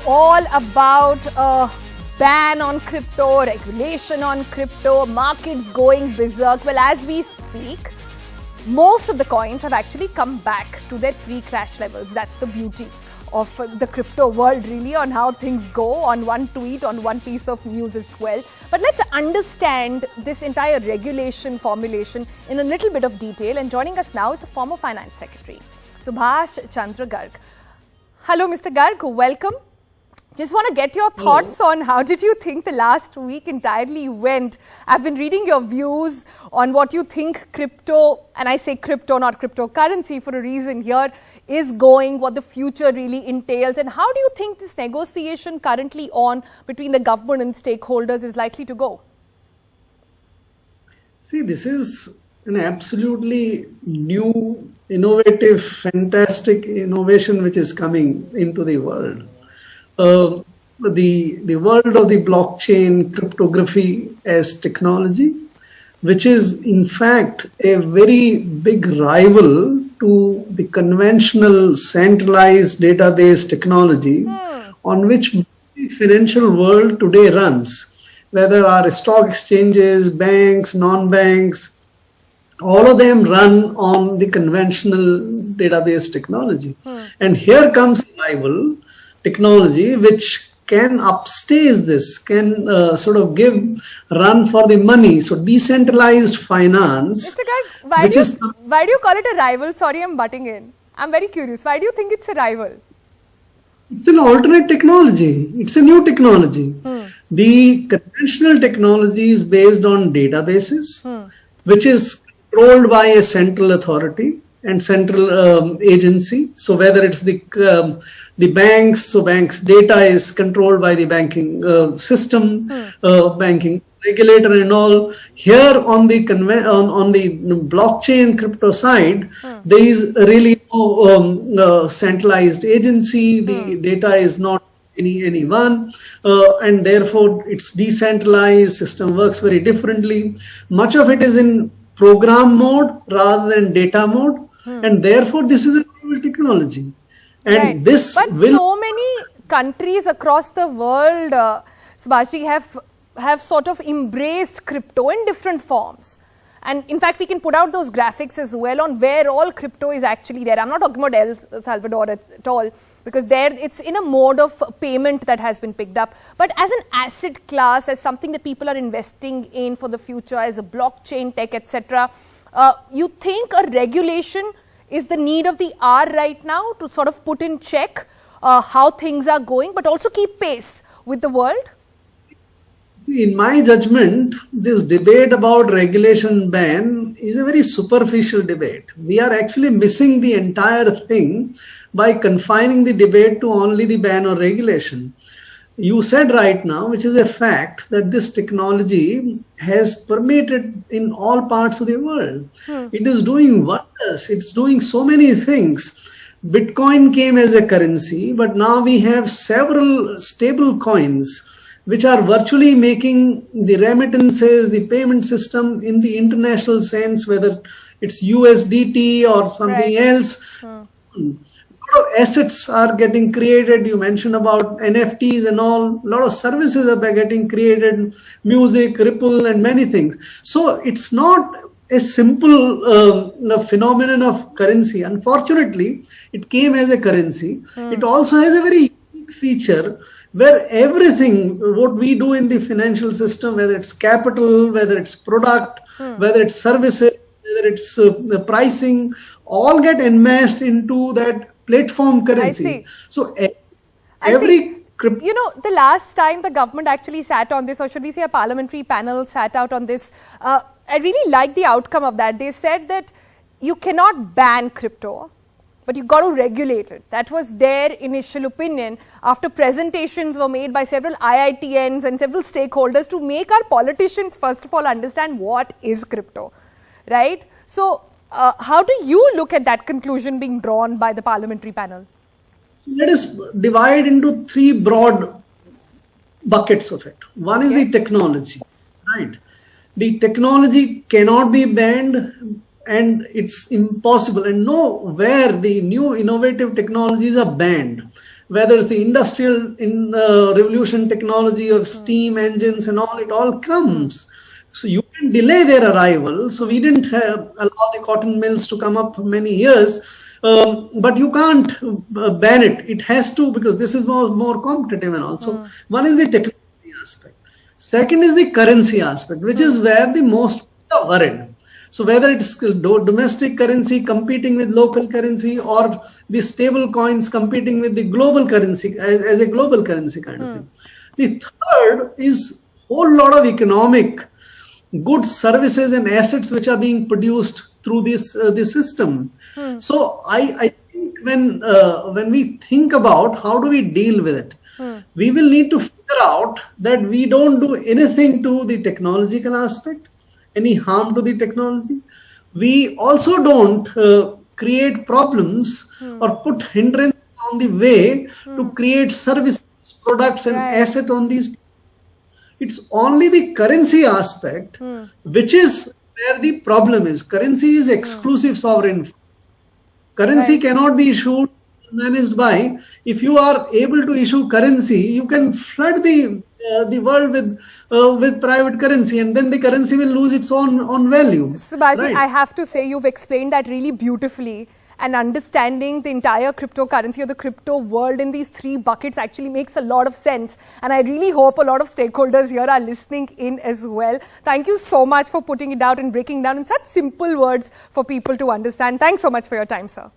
all about a ban on crypto, regulation on crypto, markets going berserk. Well, as we speak, most of the coins have actually come back to their pre-crash levels. That's the beauty of the crypto world, really, on how things go on one tweet, on one piece of news as well. But let's understand this entire regulation formulation in a little bit of detail. And joining us now is the former Finance Secretary, Subhash Chandra Garg. Hello, Mr. Garg. Welcome. Just want to get your thoughts on how did you think the last week entirely went. I've been reading your views on what you think crypto, and I say crypto, not cryptocurrency for a reason here, is going, what the future really entails, and how do you think this negotiation currently on between the government and stakeholders is likely to go? See, this is an absolutely new, innovative, fantastic innovation which is coming into the world. The world of the blockchain cryptography as technology, which is in fact a very big rival to the conventional centralized database technology on which the financial world today runs, whether our stock exchanges, banks, non-banks, all of them run on the conventional database technology. And here comes the rival technology which can upstage this, can sort of run for the money. So decentralized finance. Mr. Garg, why do you call it a rival? Sorry, I'm butting in. I'm very curious. Why do you think it's a rival? It's an alternate technology. It's a new technology. The conventional technology is based on databases, which is controlled by a central authority and central agency. So whether it's the banks, so banks' data is controlled by the banking system, banking regulator and all. Here on the blockchain crypto side, there is really no centralized agency. The data is not anyone, and therefore it's decentralized. System works very differently. Much of it is in program mode rather than data mode. And therefore, this is a novel technology. And but so many countries across the world, Subhashji, have sort of embraced crypto in different forms. And in fact, we can put out those graphics as well on where all crypto is actually there. I'm not talking about El Salvador at all, because there it's in a mode of payment that has been picked up. But as an asset class, as something that people are investing in for the future, as a blockchain tech, etc., you think a regulation is the need of the hour right now to sort of put in check how things are going, but also keep pace with the world? See, in my judgment, this debate about regulation ban is a very superficial debate. We are actually missing the entire thing by confining the debate to only the ban or regulation. You said right now, which is a fact, that this technology has permeated in all parts of the world. It is doing wonders. It's doing so many things. Bitcoin came as a currency, but now we have several stable coins which are virtually making the remittances, the payment system in the international sense, whether it's USDT or something else. Assets are getting created. You mentioned about NFTs and all. A lot of services are getting created, music, Ripple, and many things. So it's not a simple phenomenon of currency. Unfortunately, it came as a currency. It also has a very unique feature where everything, what we do in the financial system, whether it's capital, whether it's product, whether it's services, whether it's the pricing, all get enmeshed into that platform currency. So every crypto. You know, the last time the government actually sat on this, or should we say a parliamentary panel sat out on this, I really like the outcome of that. They said that you cannot ban crypto, but you got to regulate it. That was their initial opinion after presentations were made by several IITNs and several stakeholders to make our politicians, first of all, understand what is crypto, right? So, how do you look at that conclusion being drawn by the parliamentary panel? Let us divide into three broad buckets of it. One is the technology, right? The technology cannot be banned and it's impossible. And nowhere the new innovative technologies are banned. whether it's the industrial revolution technology of steam engines and all, it all comes. So you can delay their arrival. So we didn't allow the cotton mills to come up for many years. But you can't ban it. It has to, because this is more competitive and also. One is the technology aspect. Second is the currency aspect, which is where the most are worried. So whether it's domestic currency competing with local currency, or the stable coins competing with the global currency as a global currency kind of thing. The third is whole lot of economic goods, services and assets which are being produced through this system. So I think when we think about how do we deal with it, we will need to figure out that we don't do anything to the technological aspect, any harm to the technology. We also don't create problems or put hindrance on the way to create services, products and asset on these. It's only the currency aspect which is where the problem is. Currency is exclusive sovereign. Currency cannot be issued, managed by. If you are able to issue currency, you can flood the world with private currency, and then the currency will lose its own value. Subhashji, I have to say you've explained that really beautifully. And understanding the entire cryptocurrency or the crypto world in these three buckets actually makes a lot of sense. And I really hope a lot of stakeholders here are listening in as well. Thank you so much for putting it out and breaking down in such simple words for people to understand. Thanks so much for your time, sir.